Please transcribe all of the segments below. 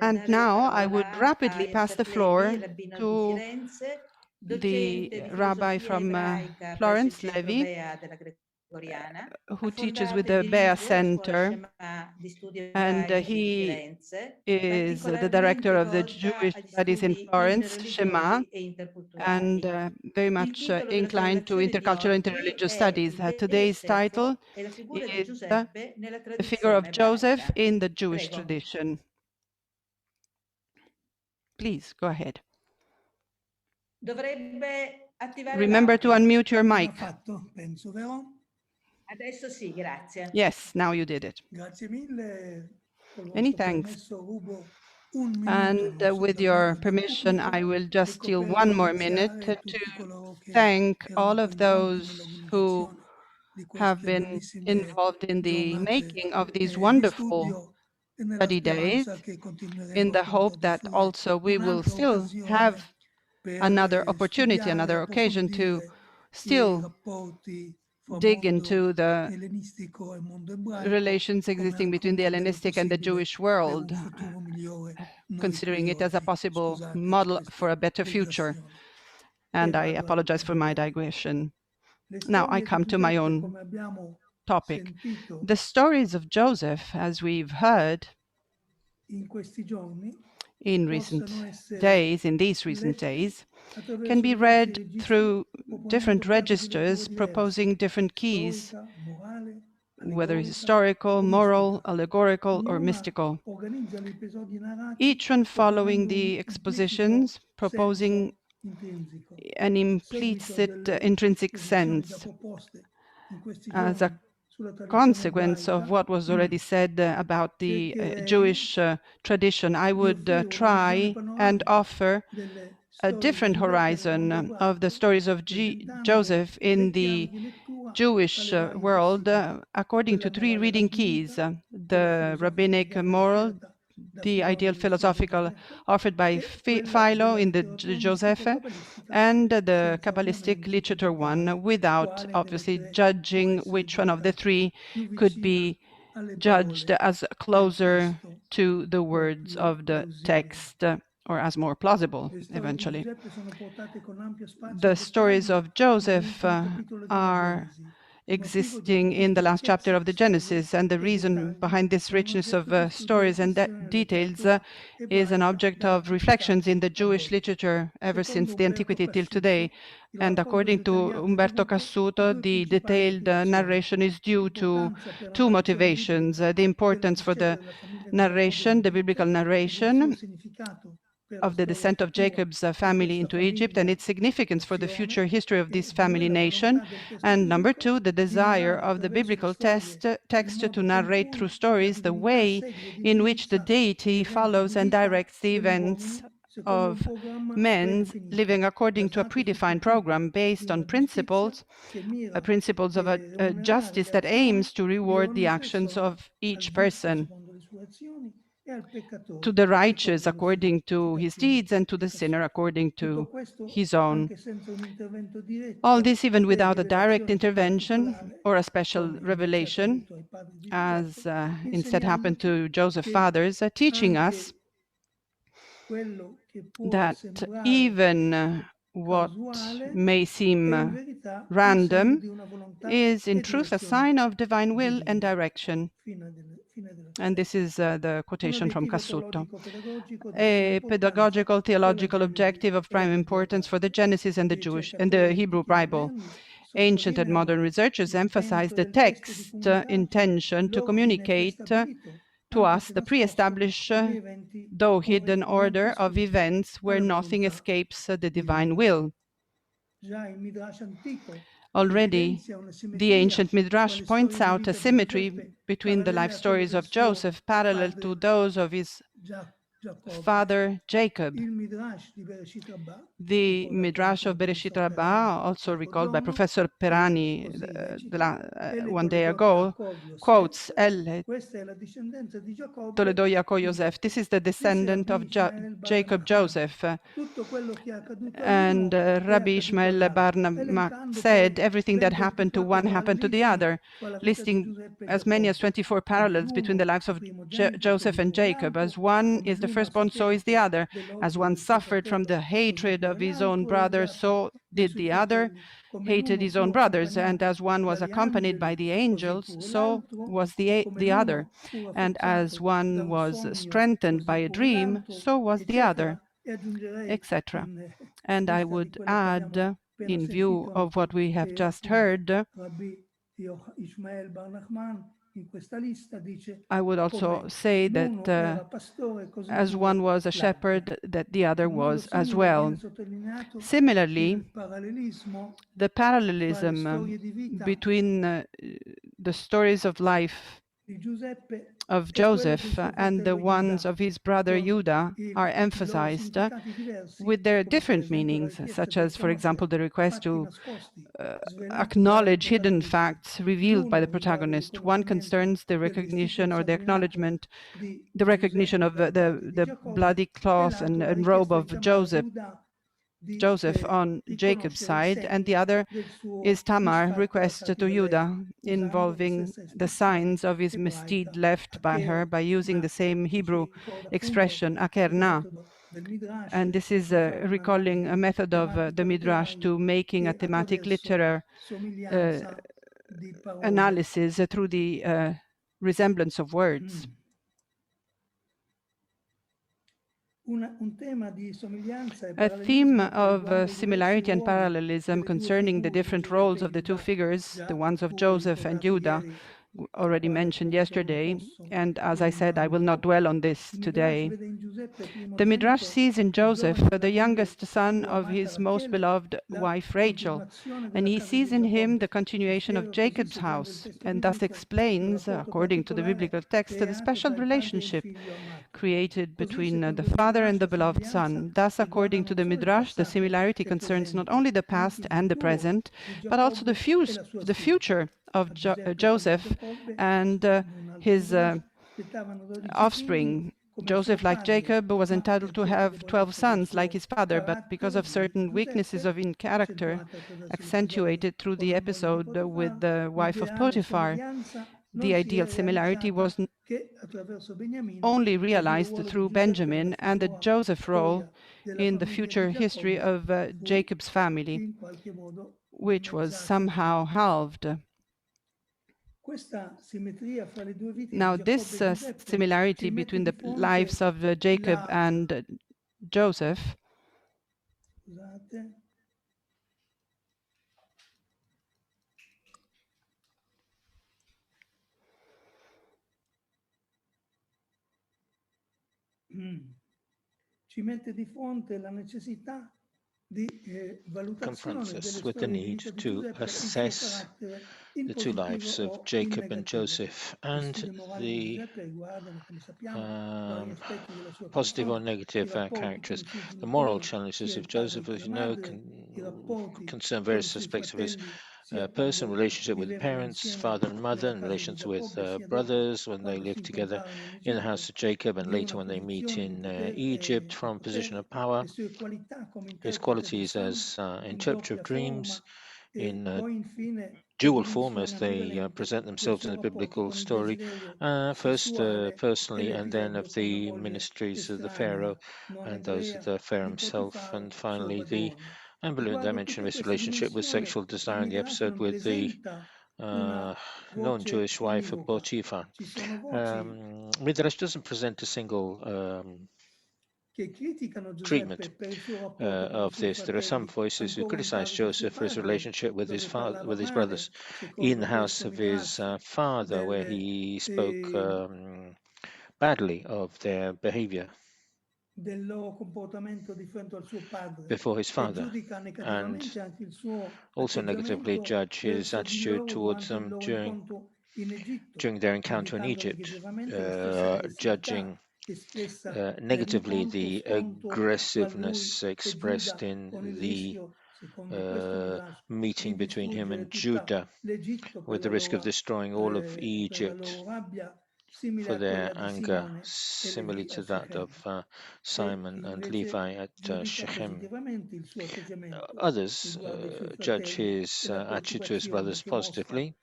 And now I would rapidly pass the floor to the rabbi from Florence, Levi, who teaches with the Bea Center, and he is the director of the Jewish Studies in Florence, Shema, and very much inclined to intercultural interreligious studies. Today's title is The Figure of Joseph in the Jewish Tradition. Please, go ahead. Remember to unmute your mic. Yes, now you did it. Many thanks. And with your permission, I will just steal one more minute to thank all of those who have been involved in the making of these wonderful study days, in the hope that also we will still have another opportunity, another occasion to still dig into the relations existing between the Hellenistic and the Jewish world, considering it as a possible model for a better future. And I apologize for my digression. Now I come to my own topic. The stories of Joseph, as we've heard in these recent days, can be read through different registers proposing different keys, whether historical, moral, allegorical, or mystical. Each one following the expositions, proposing an implicit intrinsic sense as a consequence of what was already said about the Jewish tradition. I would try and offer a different horizon of the stories of Joseph in the Jewish world according to three reading keys: the rabbinic moral, the ideal philosophical offered by Philo in the Josepho, and the Kabbalistic literature one, without obviously judging which one of the three could be judged as closer to the words of the text or as more plausible eventually. The stories of Joseph are existing in the last chapter of the Genesis, and the reason behind this richness of stories and details is an object of reflections in the Jewish literature ever since the antiquity till today. And according to Umberto Cassuto, the detailed narration is due to two motivations: the importance for the narration, the biblical narration of the descent of Jacob's family into Egypt and its significance for the future history of this family nation. And number two, the desire of the biblical text to narrate through stories the way in which the deity follows and directs the events of men living according to a predefined program based on principles of justice that aims to reward the actions of each person, to the righteous according to his deeds and to the sinner according to his own. All this even without a direct intervention or a special revelation, as instead happened to Joseph's fathers, teaching us that even what may seem random is in truth a sign of divine will and direction. And this is the quotation from Cassuto. A pedagogical theological objective of prime importance for the Genesis and the Jewish and the Hebrew Bible. Ancient and modern researchers emphasize the text intention to communicate to us the pre-established, though hidden order of events where nothing escapes the divine will. Already, the ancient Midrash points out a symmetry between the life stories of Joseph parallel to those of his father Jacob. The Midrash of Bereshit Rabbah, also recalled by Professor Perani one day ago, quotes El Toledo Yaakov Yosef. This is the descendant of Jacob Joseph. And Rabbi Ishmael Barnamak said everything that happened to one happened to the other, listing as many as 24 parallels between the lives of Joseph and Jacob. As one is the firstborn, so is the other. As one suffered from the hatred of his own brothers, so did the other hated his own brothers. And as one was accompanied by the angels, so was the other. And as one was strengthened by a dream, so was the other, etc. And I would add, in view of what we have just heard, I would also say that as one was a shepherd, that the other was as well. Similarly, the parallelism between the stories of life of Joseph and the ones of his brother Judah are emphasized with their different meanings, such as, for example, the request to acknowledge hidden facts revealed by the protagonist. One concerns the recognition or the acknowledgement, the recognition of the bloody cloth and robe of Joseph on Jacob's side, and the other is Tamar request to Judah, involving the signs of his misdeed left by her by using the same Hebrew expression, akerna. And this is recalling a method of the Midrash to making a thematic literary analysis through the resemblance of words. A theme of similarity and parallelism concerning the different roles of the two figures, the ones of Joseph and Judah, already mentioned yesterday, and as I said, I will not dwell on this today. The Midrash sees in Joseph the youngest son of his most beloved wife Rachel, and he sees in him the continuation of Jacob's house, and thus explains, according to the biblical text, the special relationship created between the father and the beloved son. Thus, according to the Midrash, the similarity concerns not only the past and the present, but also the future of Joseph and his offspring. Joseph, like Jacob, was entitled to have 12 sons like his father, but because of certain weaknesses of in character, accentuated through the episode with the wife of Potiphar, the ideal similarity was only realized through Benjamin and the Joseph role in the future history of Jacob's family, which was somehow halved. Now, this similarity between the lives of Jacob and Joseph confronts us with the need to assess the two lives of Jacob and Joseph and the positive or negative characters. The moral challenges of Joseph, as you know, concern various aspects of his person, relationship with parents, father and mother, and relations with brothers when they live together in the house of Jacob, and later when they meet in Egypt from a position of power. His qualities as interpreter of dreams, in dual form as they present themselves in the biblical story, first personally and then of the ministries of the Pharaoh and those of the Pharaoh himself, and finally the ambivalent dimension of his relationship with sexual desire in the episode with the non-Jewish wife of Potiphar. Midrash doesn't present a single treatment of this. There are some voices who criticize Joseph for his relationship with his brothers in the house of his father, where he spoke badly of their behavior before his father, and also negatively judge his attitude towards them during their encounter in Egypt, judging negatively the aggressiveness expressed in the uh, meeting between him and Judah, with the risk of destroying all of Egypt for their anger, similarly to that of Simon and Levi at Shechem. Others judge his attitude to his brothers positively,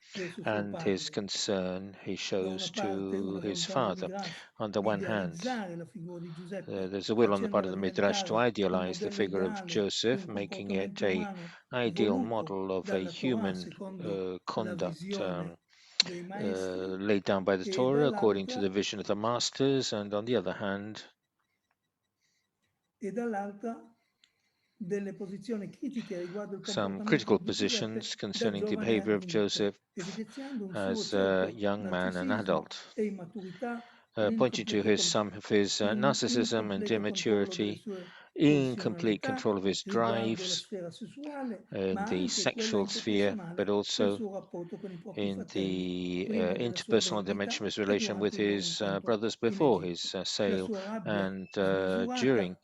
and his concern he shows to his father. On the one hand, there's a will on the part of the Midrash to idealize the figure of Joseph, making it a ideal model of a human conduct laid down by the Torah according to the vision of the masters, and on the other hand, some critical positions concerning the behavior of Joseph as a young man and adult, pointing to some of his narcissism and immaturity, incomplete control of his drives in the sexual sphere, but also in the interpersonal dimension of his relation with his brothers before his sale and during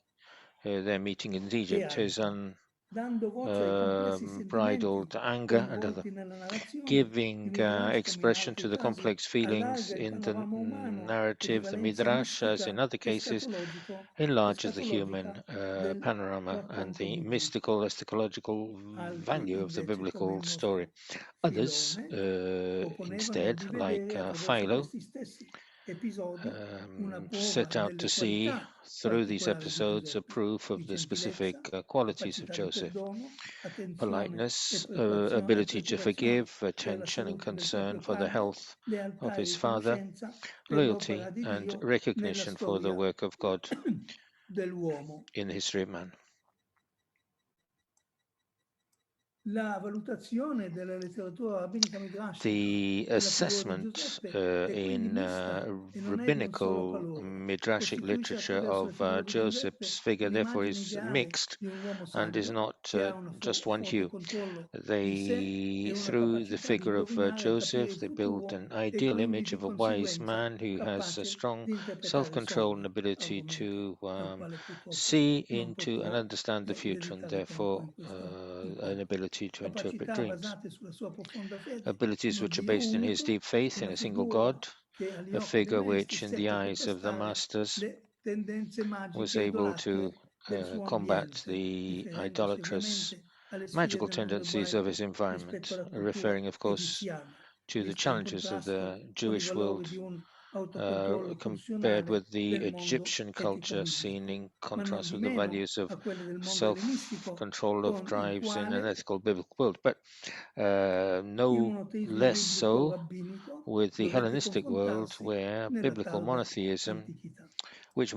their meeting in Egypt, his unbridled anger and other, giving expression to the complex feelings in the narrative. The Midrash, as in other cases, enlarges the human panorama and the mystical, eschatological value of the biblical story. Others, instead, like Philo, set out to see through these episodes a proof of the specific qualities of Joseph: politeness, ability to forgive, attention and concern for the health of his father, loyalty, and recognition for the work of God in the history of man. The assessment in rabbinical midrashic literature of Joseph's figure, therefore, is mixed and is not just one hue. Through the figure of Joseph, they build an ideal image of a wise man who has a strong self-control and ability to see into and understand the future, and therefore an ability to interpret dreams. Abilities which are based in his deep faith in a single God, a figure which, in the eyes of the masters, was able to combat the idolatrous magical tendencies of his environment, referring, of course, to the challenges of the Jewish world compared with the Egyptian culture, seen in contrast with the values of self-control of drives in an ethical biblical world, but no less so with the Hellenistic world, where biblical monotheism, which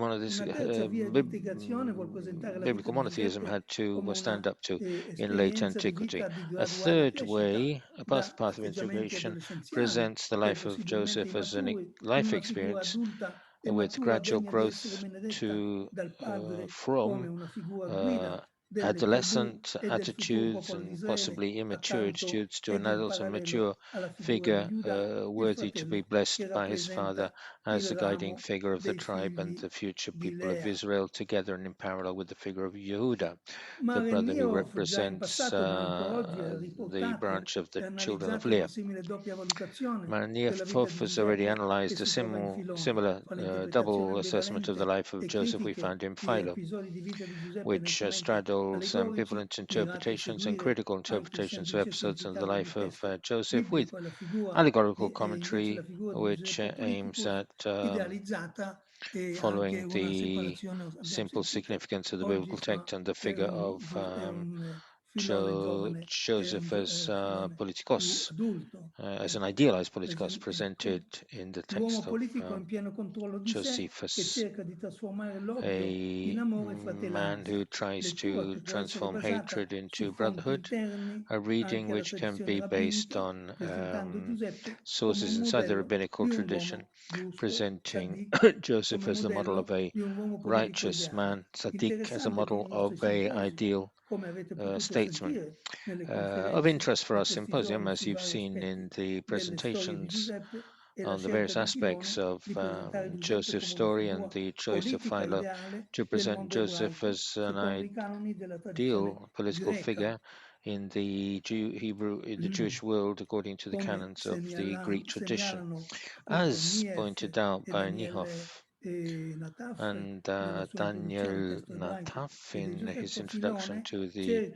biblical monotheism had to stand up to in late antiquity. A third way, a path of integration, presents the life of Joseph as a life experience with gradual growth from adolescent attitudes and possibly immature attitudes to an adult and mature figure worthy to be blessed by his father as the guiding figure of the tribe and the future people of Israel, together and in parallel with the figure of Yehuda, the brother who represents the branch of the children of Leah. Maniafov has already analyzed a similar double assessment of the life of Joseph we found in Philo, which straddles ambivalent interpretations and critical interpretations of episodes of the life of Joseph, with allegorical commentary which aims at following the simple significance of the biblical text and the figure of Joseph as politikos, as an idealized politikos presented in the text of Josephus, a man who tries to transform hatred into brotherhood, a reading which can be based on sources inside the rabbinical tradition, presenting Joseph as the model of a righteous man, tzaddik as a model of a ideal statesman. Of interest for our symposium, as you've seen in the presentations on the various aspects of Joseph's story and the choice of Philo to present Joseph as an ideal political figure in the in the Jewish world according to the canons of the Greek tradition. As pointed out by Niehoff and Daniel Nataf in his introduction to the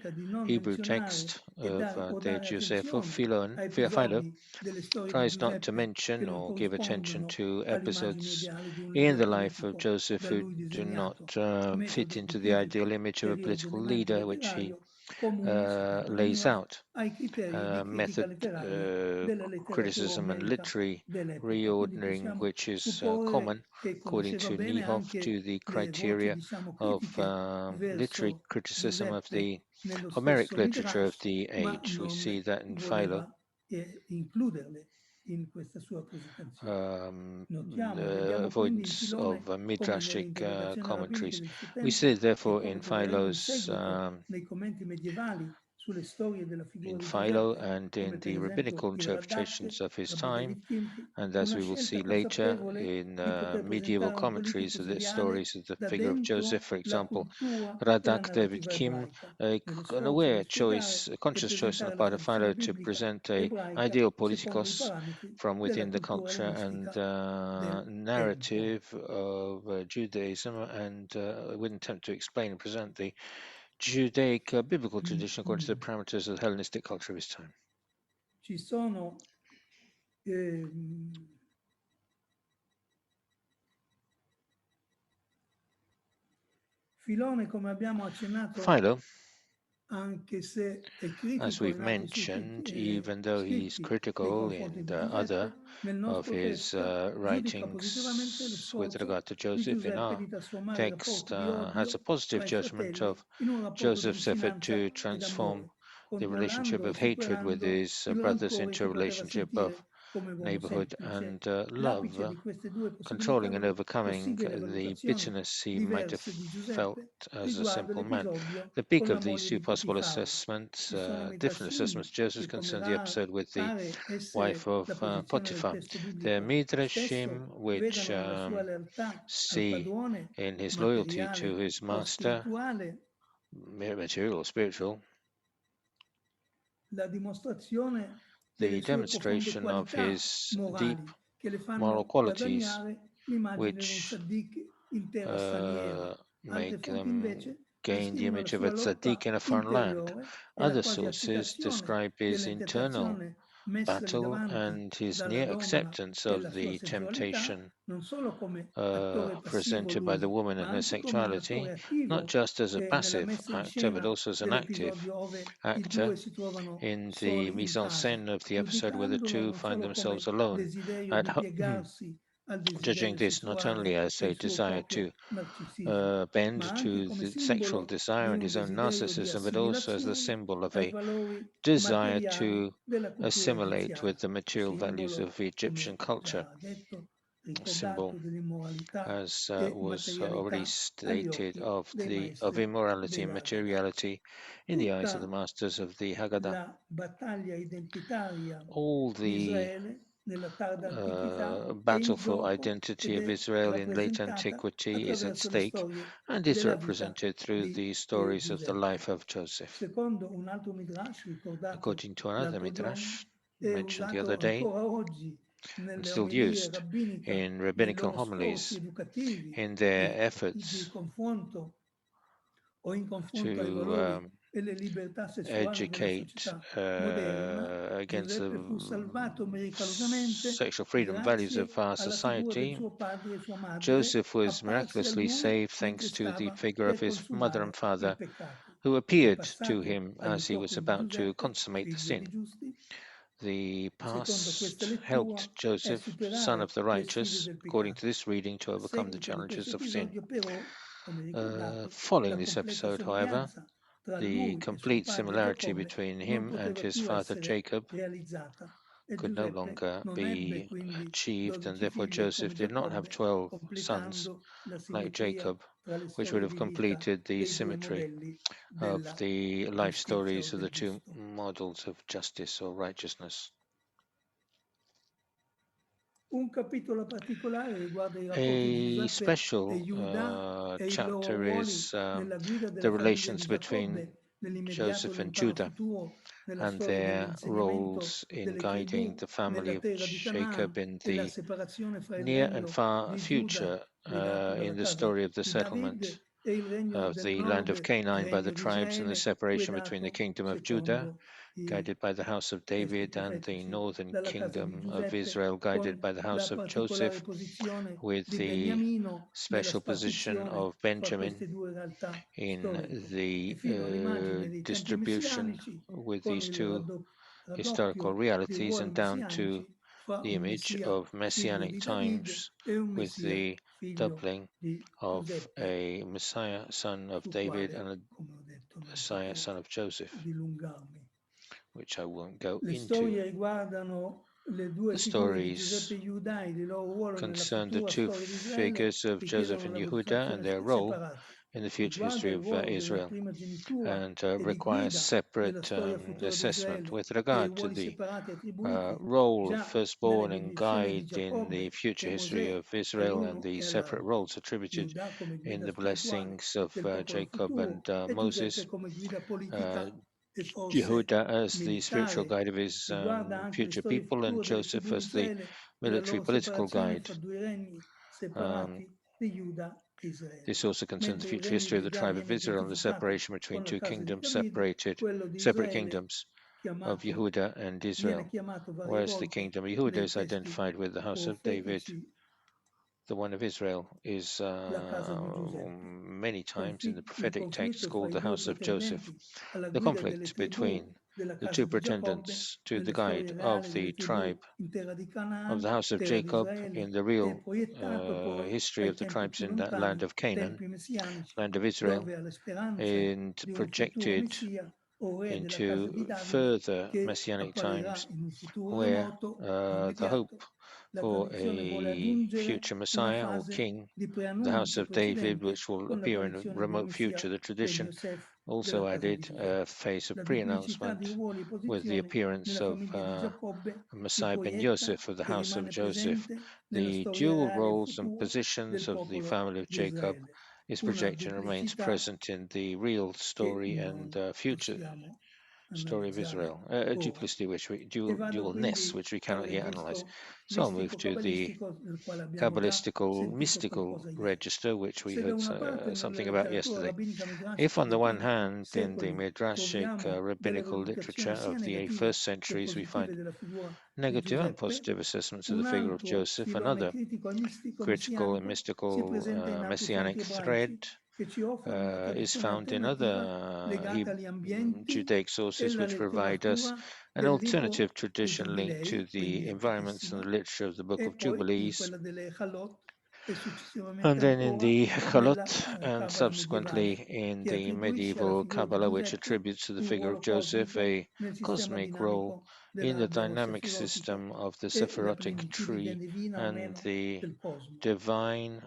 Hebrew text of De Josepho, Philo tries not to mention or give attention to episodes in the life of Joseph who do not fit into the ideal image of a political leader which he lays out. Method criticism and literary reordering, which is common, according to Niehoff, to the criteria of literary criticism of the Homeric literature of the age. We see that in Philo. Avoidance of midrashic commentaries. We see, therefore, in Philo and in the rabbinical interpretations of his time, and as we will see later in medieval commentaries of the stories of the figure of Joseph, for example, Radak David Kim, an aware choice, a conscious choice on the part of Philo to present a ideal politicos from within the culture and narrative of Judaism, and with intent to explain and present the Judaic biblical tradition according to the parameters of the Hellenistic culture of his time. Ci sono Filone, come abbiamo accennato, Philo, anche se è critico as we've in altri mentioned, even though he's scritti critical nei confronti in di other Giuseppe, nel of nostro his testo giudica positivamente lo writings with sforzo regard to di Joseph, in Giuseppe our di trasformare il text rapporto di has a odio positive tra i judgment fratelli of in un rapporto di Joseph's effort to vicinanza ed transform amore, the relationship controllando e of hatred with superando his il brothers rancore into che a poteva relationship of sentire come uomo neighborhood semplice. and L'apice love, di queste due controlling and possibili overcoming possibili the valutazioni bitterness he might have diverse di felt Giuseppe as a riguarda simple man. l'episodio The peak con la of these moglie two di possible Potifaro. assessments, Ci sono different assessments, midrashim Joseph che, come concerns the episode with the pare wife essere of la posizione del Potiphar. testo The biblico Midrashim, stesso, which vedono nella sua lealtà al see padrone in his loyalty to materiale his o master, spirituale material or spiritual, la dimostrazione delle the sue profonde demonstration of qualità his deep morali che le moral fanno qualities, guadagnare l'immagine di un which tzaddik in terra straniera. Altre make fonti them invece gain the descrivono la image of a sua tzaddik lotta in a foreign land. interiore e la Other quasi sources accettazione describe his internal dell'interpretazione messagli battle davanti and his dalla near donna acceptance della of sua the sessualità, temptation non solo come attore passivo presented by the lui, woman ma and her anche come un attore sexuality, not attivo just as a nella passive messa in actor, but scena also as an active dell'episodio ove i actor due si trovano in the soli in mise en casa, scène of the episode where the giudicandolo two non find solo themselves come alone desiderio at di home, piegarsi al judging desiderio this not only sessuale as e a il suo desire to proprio narcisismo, ma bend anche to come the sexual simbolo desire di and un his own desiderio di narcissism, but also as the assimilazione symbol of ai a valori desire materiali to della cultura assimilate with egiziana, the material values simbolo, of Egyptian come culture, già detto, symbol ricordato dell'immoralità as e was already materialità agli stated occhi dei of maestri immorality and della Haggadah. materiality in the eyes of the Tutta masters of the Haggadah. la battaglia identitaria All di the Israele nella tarda antichità è battle in for gioco identity ed of è Israel in late rappresentata antiquity is at attraverso le stake storie and is della vita represented through di the stories of the Giuseppe. life of Joseph. Secondo un altro midrash ricordato According to another l'altro giorno, midrash è mentioned the other usato day ancora oggi and nelle still omelie used rabbiniche in nei rabbinical loro sforzi homilies educativi in their di efforts confronto o in confronto ai to valori e le libertà sessuali della educate società moderna, against Giuseppe fu the salvato miracolosamente sexual freedom values of grazie our alla figura del society. suo padre e sua madre Joseph was apparsi a miraculously lui saved mentre thanks to the stava figure of per his mother and consumare il father, peccato. who Il appeared to passato him as he aiutò was quindi about to Giuseppe, consummate the figlio sin. dei giusti, The secondo questa past lettura, helped è Joseph, son of superare the le sfide righteous, del according to peccato. this reading, to A overcome the seguito di questo challenges of sin. episodio, però, come ricordato, Following la this completa episode, however, somiglianza tra the lui e suo complete padre similarity Giacobbe between non him and poteva his più father essere Jacob realizzata e could no Giuseppe longer non ebbe be quindi achieved, and 12 therefore figli Joseph come did not have Giacobbe, 12 sons completando la like simmetria Jacob, tra le which would storie have di vita completed the dei due symmetry modelli of della the life giustizia o stories of del the two giusto. models of justice or righteousness. Un capitolo particolare riguarda i rapporti di A Giuseppe e special Giuda e i loro chapter ruoli is nella guida the della famiglia relations di between Giacobbe, nell'immediato Joseph and lontano Judah futuro, nella and storia their dell'insegnamento roles in delle guiding tribù the family nella of terra di Jacob Canaan in e la the separazione fra il near and regno far di Giuda future guidato dalla in the casa story of the di settlement David e il regno of del the land nord, of il Canaan by the regno di tribes and the Israele, separation between the guidato kingdom of Judah, secondo i guided by the house of testi David, and the profetici northern dalla casa di kingdom of Giuseppe, Israel, guided con by the la house of particolare Joseph, posizione with di the Beniamino nella special position spartizione of fra Benjamin queste due realtà in storiche e the fino all'immagine dei tempi distribution messianici with con these il two historical raddoppio dei realities, ruoli and down to messianici fra the un image messia of figlio messianic di David times e un with messia the figlio doubling di of Giuseppe, a Messiah, son of sul David, quale, and a come ho detto, non Messiah, son potrò of Joseph, dilungarmi. which I won't go Le into. storie riguardano le due The figure di Giuseppe stories e Giuda e il loro ruolo nella concern the futura two storia di Israele figures of Joseph richiedono and una Yehuda and valutazione their role separata. in the future Riguarda history il of ruolo della Israel, primogenitura and e di requires guida della separate storia futura di assessment Israele with e i regard to ruoli the separati attribuiti role of già nelle firstborn and benedizioni di guide in the Giacobbe e future a history Mosè of Israel, and all'uno the e separate all'altro. roles attributed Giuda come in guida the spirituale blessings of del popolo Jacob and futuro e Giuseppe Moses. come guida Uh, politica e forse Jehuda as the spiritual militare. guide of his Riguarda anche le future storie people, and future delle Joseph tribù di as the Israele e la military loro political separazione guide. fra due regni Um, separati di Giuda e Israele. this also concerns the Mentre il future regno history di of the Giuda tribe of viene Israel and the identificato separation between con la two casa di kingdoms, David, quello di separate Israele, kingdoms of chiamato, Yehuda and viene Israel. chiamato varie Whereas the volte kingdom of Yehuda nei is testi identified with the house of David, profetici the one of Israel is la casa di Giuseppe. many times in the Il prophetic text conflitto fra called i the due house of Joseph. pretendenti alla The guida delle conflict tribù between della the casa two di Giacobbe, pretendants to the nelle guide storie of reali delle the tribù tribe in terra di of the Canaan, house of terra di Jacob Israele, in the è real proiettato poi history ai of the tempi tribes più in that land lontani, of Canaan, tempi messianici, land of Israel, dove alle speranze and di un futuro projected messia o re della casa di into Davide further che messianic apparirà times in un futuro where remoto o the hope immediato. La for tradizione vuole a aggiungere future una Messiah or fase king, di the house preannuncio of David, precedente which will con appear in a l'apparizione del remote Messia future. The ben tradition Yosef also della casa di added a Giuseppe. phase of La pre duplicità di announcement ruoli e with the posizioni appearance nella of famiglia di Giacobbe si Messiah ben proietta Joseph of the e house of rimane Joseph. presente nella The storia dual reale e roles and futura del positions of the popolo family of di Jacob Israele. is Una projected and remains duplicità present in the real che story and non future possiamo story of analizzare Israel, a ora. duplicity which E vado dualness quindi which we al cannot yet analyze. registro So I'll move to the mistico-cabalistico del quale abbiamo già Kabbalistical sentito mystical qualcosa ieri. register, which we Se da heard una parte nella something about letteratura yesterday. rabbinica If, midrashica on the dei one primi hand, in the secoli midrashic troviamo delle rabbinical literature valutazioni sia of the negative first che centuries, we find positive della figura di negative and Giuseppe, positive assessments of the un figure of altro Joseph. filone Another critico e mistico critical and messianico si mystical presenta in altri fonti messianic thread ebraici che ci offrono una is tradizione found in alternativa other legata agli ambienti Judaic e sources, alla which provide us letteratura an del alternative libro dei tradition linked to Giubilei, the quindi environments and antichissima, the literature of the Book e of poi in Jubilees, quella delle Halot e and successivamente then in ancora the nella Chalot, and Cabala subsequently medievale in che the attribuisce alla medieval figura di Kabbalah, which Giuseppe attributes to the un figure of ruolo Joseph cosmico a nel sistema cosmic role dinamico in the dell'albero dynamic sefirotico system of the e la Sephirotic plenitudine tree divina o and meno the del cosmo. divine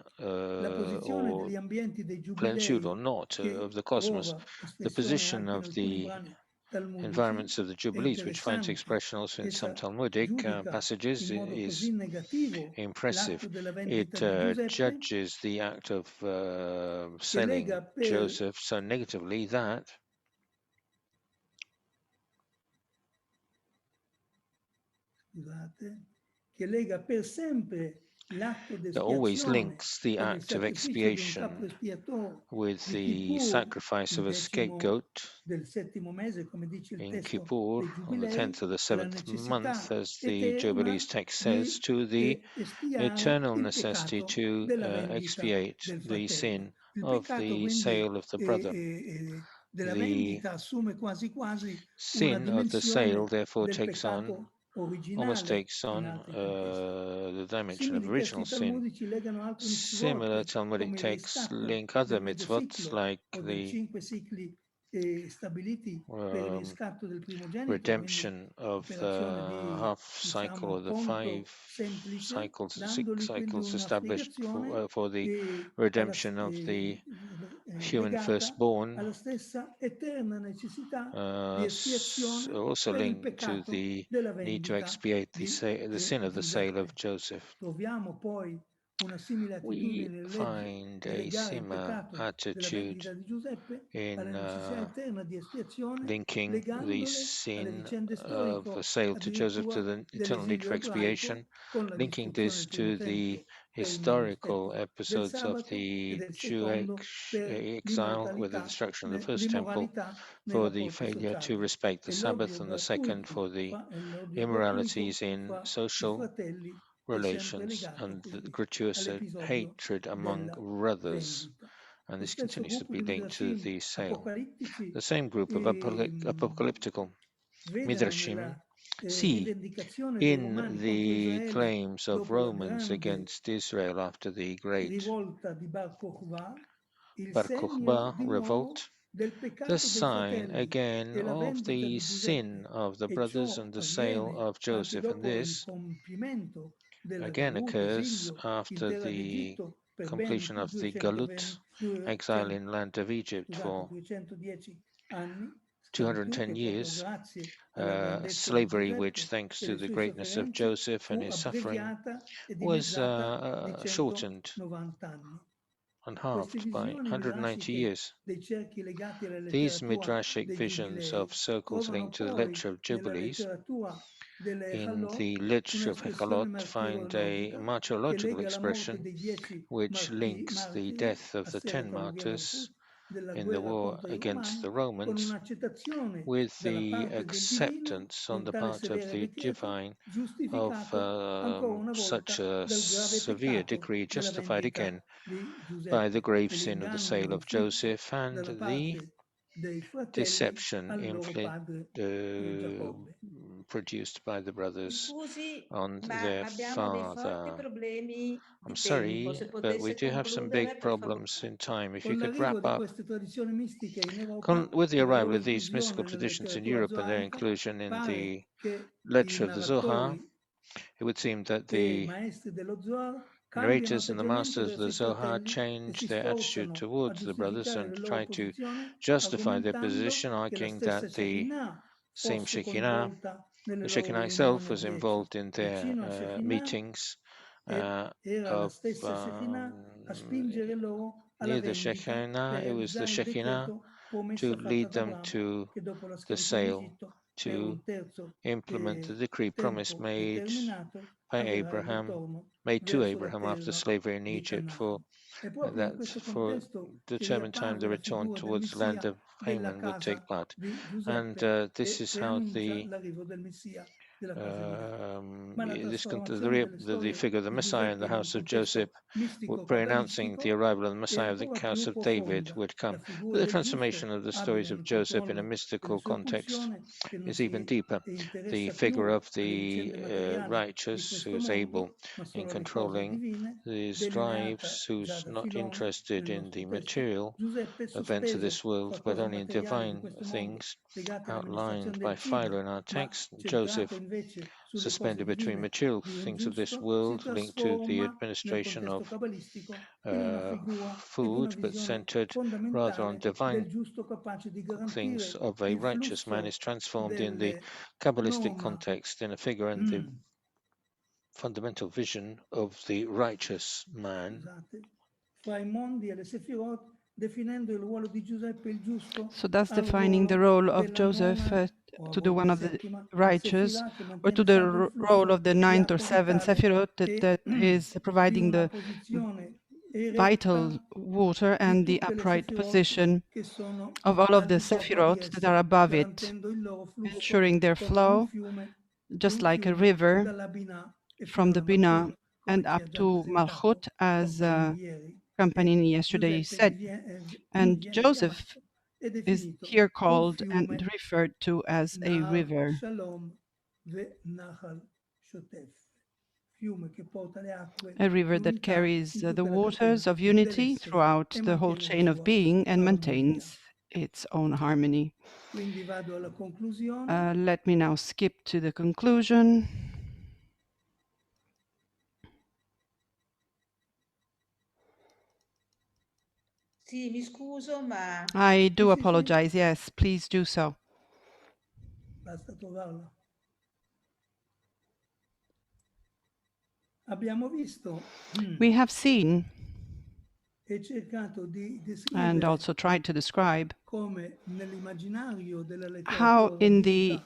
La posizione or degli ambienti dei plenitude giubilei or not of che the cosmos, trova the espressione position anche in of alcuni the brani talmudici environments of the è Jubilees, which finds interessante. expression also in some Essa Talmudic giudica in passages, modo is così negativo impressive. l'atto della vendita It di Giuseppe judges the act of che selling lega per Joseph so negatively that scusate, che lega per sempre l'atto di that always espiazione links the con il act of sacrificio di un capro expiation espiatorio with di the Kippur, sacrifice il of a decimo scapegoat del settimo mese, come dice il in testo Kippur dei on the Giubilei, 10th of the alla 7th month, necessità as the Jubilees eterna text says, di to the espiare eternal il necessity peccato to della vendita expiate del the fratello. sin Il of peccato the quindi sale of the brother. della The vendita assume quasi quasi una sin of the sale, dimensione therefore, del takes on, peccato almost originale takes in on altri contesti. the dimension of Simili testi original sin. talmudici legano altre Similar mitzvot, Talmudic come il texts riscatto link other del mezzo mitzvot, ciclo like o dei the 5 cicli stabiliti per il um, riscatto del primogenito, quindi redemption of operazione the di, half cycle or diciamo, the five conto semplice, cycles, six dandogli quindi cycles una established spiegazione for the redemption of the human legata firstborn, alla stessa eterna necessità di espiazione also per il linked to peccato the della need to vendita expiate di the sin of the sale of Giuseppe. Joseph. Troviamo poi una simile attitudine We nelle leggi find di a legare il similar peccato della attitude vendita di Giuseppe alla in necessità eterna di espiazione, linking the legandole alle sin vicende of the storico sale to Joseph to addirittura the eternal need for dell'esilio expiation, ebraico con la linking distruzione this del to the primogenito per il historical malrispetto del episodes of sabato e the del secondo Jewish per exile with the destruction of the first temple, l'immoralità nei for the rapporti failure to sociali respect the e Sabbath, and the second for the l'odio gratuito immoralities in fra i social fratelli è sempre relations legato and the quindi gratuitous all'episodio hatred among della brothers. vendita. And Lo this stesso continues to gruppo be di linked to midrashim the sale. The apocalittici same group of apocalyptical vedono midrashim nella see rivendicazione dei in romani contro the Israele claims of dopo la Romans grande against Israel after the great rivolta di Bar Kokhba il Bar segno Kokhba di nuovo revolt, del the peccato dei sign fratelli again e la of vendita the di sin Giuseppe, of the e brothers ciò and the sale avviene of quasi Joseph. And dopo il this compimento del again Galut, occurs esilio in after terra the d'Egitto per ben completion of the 220, Galut exile in land of Egypt scusate, for 210 anni, schiavitù 210 che proprio years, grazie alla grandezza di slavery which, Giuseppe thanks e to le the sue greatness of sofferenze, Joseph and fu his suffering, abbreviata e was dimezzata di shortened 190 anni. and Queste halved by visioni 190 midrashiche years. dei cerchi legati alla These letteratura midrashic dei visions giubilei of circles trovano linked to the poi literature of nella Jubilees letteratura delle in Halot the literature of un'espressione Hechalot find a martirologica che martyrological lega la morte expression dei 10 which links the martiri death of a the sera 10 Tauriel martyrs Malchut della in the guerra war contro i against romani the con Romans un'accettazione with dalla the parte del divino acceptance di on un the tale part of severo the decreto divine of giustificato ancora una such volta a dal grave severe peccato decree della justified vendita again di by the Giuseppe grave e sin of the l'inganno sale of inflitto Joseph and dalla the parte dei fratelli deception al loro padre Giacobbe. produced by the Mi brothers scusi, on ma their abbiamo dei forti father. problemi I'm di tempo. sorry, Se but we potesse do have some big concludere, per favore. problems in time. If you Con could l'arrivo wrap di up. queste tradizioni mistiche in Europa With the e la arrival loro of these mystical inclusione nella traditions in letteratura Europe and their zoarica, inclusion in the pare che i literature of the Zohar, narratori it would seem that e i the maestri dello Zohar cambiano narrators and the atteggiamento masters of verso the i Zohar fratelli e si change their attitude sforzano a towards the brothers giustificare and la loro try to posizione justify their position, argomentando che la arguing stessa that the Shekinah same fosse Shekinah, coinvolta nelle the loro Shekinah itself, riunioni a was 10. involved in their Vicino a Shekinah meetings era la of stessa Shekinah a spingere loro alla near the vendita per Shekinah. It was the realizzare il Shekinah decreto promesso to fatto lead ad them Abramo to che dopo la the schiavitù in sale, Egitto per to un terzo implement the decree promise tempo made determinato by avverrà il Abraham, ritorno made to verso la Abraham after terra slavery in di Egypt, for Canaan. È proprio in that questo for contesto che determined time the riappare la return figura del towards the land Messia of della Haman would take casa part. di And Giuseppe this e is how preannuncia the l'arrivo del Messia della casa di Davide. Ma la the, trasformazione delle the storie figure of the di Messiah in Giuseppe the in un house of Joseph, contesto mistico pre-announcing the cabalistico arrival of the è Messiah of the ancora house più of David profonda. would La come. figura But the del transformation giusto of the abita stories in of un Joseph in a contorno delle mystical sue context pulsioni che non is even si deeper. The interessa figure più of alle the vicende materiali di righteous who questo is able mondo, ma in solo alle cose controlling divine, these delineata drives, già who's da not Filone interested nel in nostro the testo. material Giuseppe è events of sospeso this world, fra but cose only in materiali di divine questo mondo things legate all'amministrazione outlined by del Philo cibo, in our ma text. centrato Joseph invece sulle cose suspended between divine material di un things of this giusto, si world linked to the trasforma nel administration contesto of cabalistico in una figura ed una food, but visione centered rather on fondamentale del divine giusto capace di things garantire of a il righteous man, is flusso transformed in the delle Kabbalistic non context in a figure in the fundamental vision of the righteous man. scusate, fra i mondi e le Sefirot, definendo il ruolo di Giuseppe il giusto So that's al defining the ruolo role of della Joseph nona o a to the volte one of the settima righteous, Sefirah che or to mantiene the saldo il role flusso of the di ninth or acqua seventh vitale Sephirot e that is di providing una the posizione vital eretta water di and the tutte le upright Sefirot position che sono of all of al the di sopra di Sephirot that are esse, above it, garantendo il loro flusso ensuring their come un flow, fiume, just like a river dalla Binah e fino from the alla Bina Malchut, come and ci up ha già to presentato Malchut, as Campanini ieri. E Campanini yesterday Giuseppe said. And viene Joseph chiamato e is definito here un called and fiume referred to as a Nahal river, Shalom ve Nahal Shotef, fiume che porta le acque a di river that unità carries in the tutta la waters catena of unity dell'essere throughout e the whole mantiene la chain of sua being and armonia. maintains its own harmony. Quindi vado alla conclusione. Let me now skip to the conclusion. Sì, mi scuso, ma... I do apologize. Yes, please do so. Basta trovarla. Abbiamo visto We have seen e cercato di and descrivere also tried to describe come nell'immaginario della how letteratura in the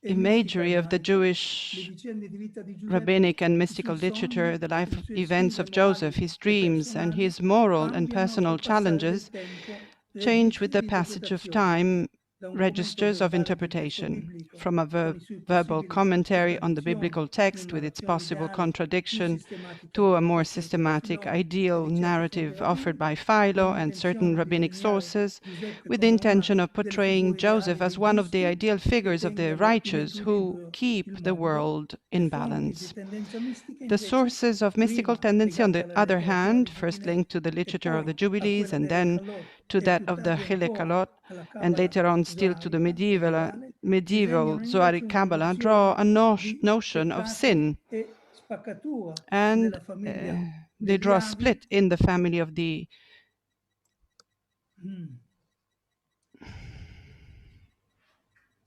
e imagery mistica of the ebraica, le Jewish vicende di vita di Giuseppe, rabbinic and i mystical suoi literature, sogni, the i life suoi events sfide of Joseph, morali his e dreams, and personali his moral and cambiano personal col passare challenges del tempo change with the registri di passage of interpretazione, time, da un commento registers of verbale del testo interpretation, biblico from a con i suoi verbal possibili commentary on the contraddizioni, biblical una text with its narrazione possible ideale più contradiction, sistematica to a delle more coscienze da systematic, Filone e ideal di certe fonti narrative offered by rabbiniche, Philo con and certain l'intenzione di rabbinic delineare sources, Giuseppe with the come una intention of delle portraying figure Joseph ideali as dei one of the giusti ideal che figures of the tengono in righteous who equilibrio il keep the mondo. world Le in fonti di balance. tendenza mistica The invece, sources of mystical prima tendency, on legate the alla other letteratura hand, dei first Giubilei linked to the e literature of the poi a Jubilees, quella and delle then Kalot to e that più of the tardi ancora Hilekalot, alla and Cabala later on still to the zoarica medievale, medieval disegnano invece Zoharic una Kabbalah, draw nozione a di notion of peccato sin, e spaccatura and nella famiglia they degli draw a avi. split in the family of the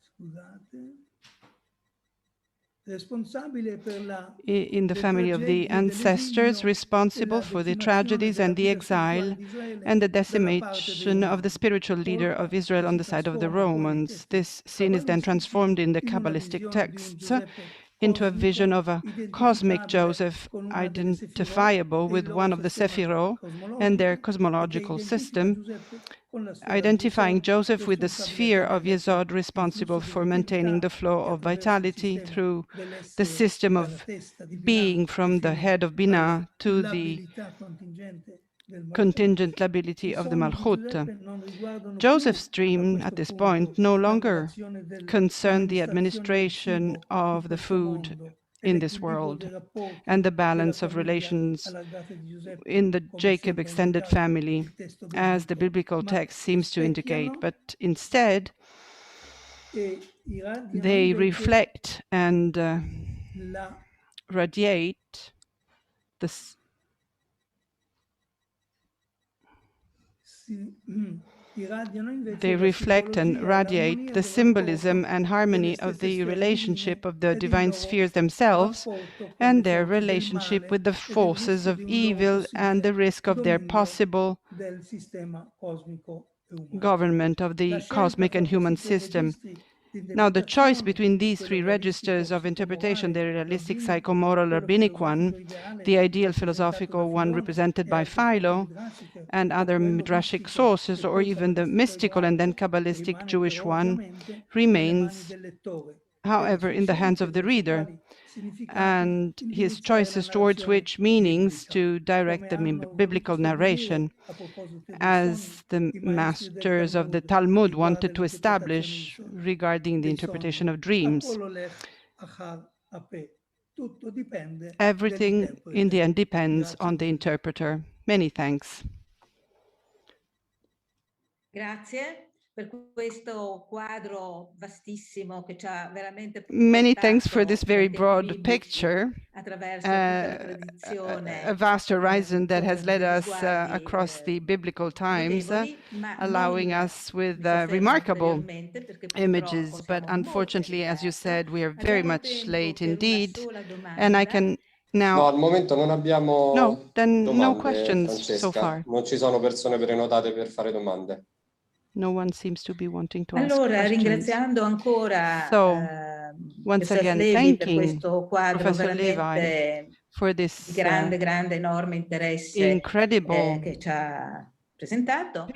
Scusate. Responsabile per in the le family of the tragedie ancestors dell'esilio e responsible la for the decimazione tragedies della and the vita exile spirituale di Israele and the dalla parte dei decimation of the Romani, spiritual leader of colpa Israel che on si the side of the trasforma poi nei Romans. testi This scene is then cabalistici transformed in the in una Kabbalistic visione di un texts Giuseppe into a vision cosmico of a cosmic identificabile Joseph con una delle Sefirot identifiable e il with loro one of the sistema Sephirot and their cosmologico e che cosmological identifica system, Giuseppe con la sfera di identifying Yesod Joseph with the responsabile sphere per of reggersi Yesod il responsible flusso di for maintaining the vitalità flow che of attraversa il vitality sistema through the dell'essere system dalla of testa di Binah being e from the fino head of alla Binah to the labilità contingente del Malchut. contingent I lability of the sogni di Malchut. Giuseppe non riguardano più Joseph's a dream at questo this point punto no la longer relazione concerned the dell'amministrazione del administration cibo in of the questo food mondo e in this l'equilibrio world dei rapporti and the della balance of famiglia relations allargata di Giuseppe, in the come Jacob sembra extended indicare family, il testo as the biblico, biblical ma text seems to indicate, rispecchiano but instead e irradiano they invece reflect and la radiate the irradiano invece they la reflect and simbologia e radiate l'armonia the del symbolism rapporto and delle harmony of stesse the sfere relationship divine of the ed il divine loro spheres themselves rapporto con le and their forze del relationship with male the ed il forces rischio of di un loro evil and the possibile risk of their dominio possible del sistema cosmico e umano. government of La the scelta cosmic fra and human questi tre system. registri di Now, the choice interpretazione, between these quello three registers realistico, of interpretation, the psicomoral, realistic, rabbinico e psychomoral, quello rabbinic one, filosofico ideale the ideal rappresentato da philosophical one Filone represented e by altre fonti Philo, midrashiche, and o other quello midrashic mistico sources, e or poi even the cabalistico mystical and then ebraico, Kabbalistic rimane Jewish però one, ovviamente nelle mani remains, del lettore e le however, sue in the hands scelte of the verso reader, quali significati and his indirizzare la choices towards narrazione which meanings biblica, to direct come the hanno voluto biblical stabilire, narration, a proposito dei sogni, as the i maestri del masters of the Talmud Talmud riguardo wanted to all'interpretazione establish regarding the dei interpretation sogni. of dreams. Akol olech achar apeh. Tutto dipende Everything in the dall'interprete. end depends Grazie on the mille. interpreter. Many thanks. Grazie per questo quadro vastissimo che ci ha veramente Many thanks for this portato very nei tempi broad biblici picture, attraverso tutta la a tradizione vast horizon that has con led degli us sguardi across the biblical times, notevoli, ma allowing non us with mi soffermo remarkable ulteriormente perché purtroppo images. But siamo molto in unfortunately, as you ritardo. said, we are very Abbiamo much tempo late per una indeed. sola And I domanda. can No, now, al momento non no, abbiamo then no domande, questions so Francesca. far. Non ci sono persone prenotate per fare domande. No one seems to be wanting to ask Allora, questions. ringraziando ancora So, once Professor again, Levi per thanking questo quadro Professor Levi veramente for di this grande, enorme interesse incredible che ci ha presentato.